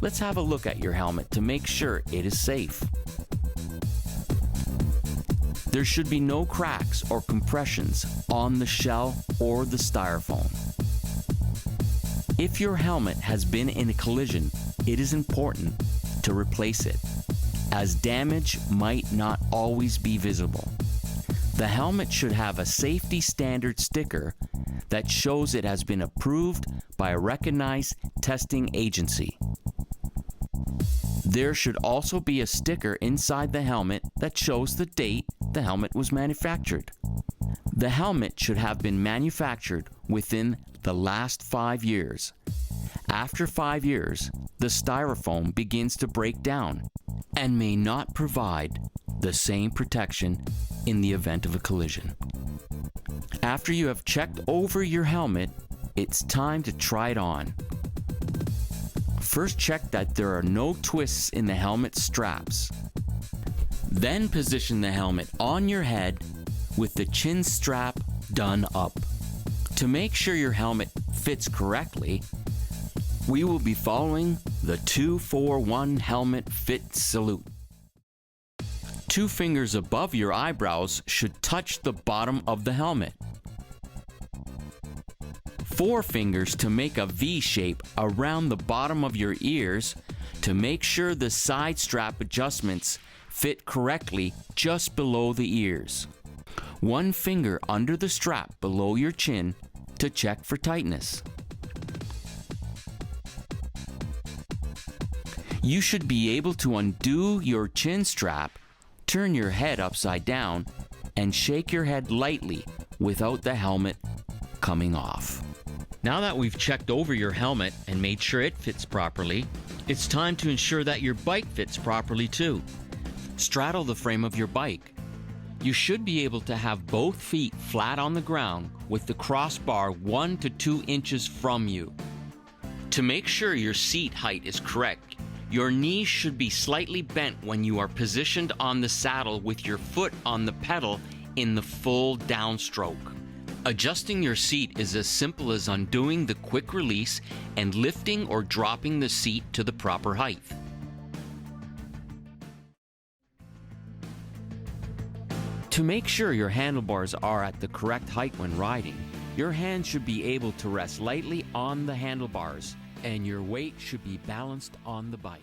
Let's have a look at your helmet to make sure it is safe. There should be no cracks or compressions on the shell or the styrofoam. If your helmet has been in a collision, it is important to replace it, as damage might not always be visible. The helmet should have a safety standard sticker that shows it has been approved by a recognized testing agency. There should also be a sticker inside the helmet that shows the date the helmet was manufactured. The helmet should have been manufactured within the last 5 years. After 5 years, the styrofoam begins to break down and may not provide the same protection in the event of a collision. After you have checked over your helmet, it's time to try it on. First, check that there are no twists in the helmet straps. Then position the helmet on your head with the chin strap done up. To make sure your helmet fits correctly, we will be following the 2-4-1 helmet fit salute. 2 fingers above your eyebrows should touch the bottom of the helmet. 4 fingers to make a V shape around the bottom of your ears to make sure the side strap adjustments fit correctly just below the ears. 1 finger under the strap below your chin to check for tightness. You should be able to undo your chin strap, turn your head upside down, and shake your head lightly without the helmet coming off. Now that we've checked over your helmet and made sure it fits properly, it's time to ensure that your bike fits properly too. Straddle the frame of your bike. You should be able to have both feet flat on the ground with the crossbar 1 to 2 inches from you. To make sure your seat height is correct, your knees should be slightly bent when you are positioned on the saddle with your foot on the pedal in the full downstroke. Adjusting your seat is as simple as undoing the quick release and lifting or dropping the seat to the proper height. To make sure your handlebars are at the correct height when riding, your hands should be able to rest lightly on the handlebars and your weight should be balanced on the bike.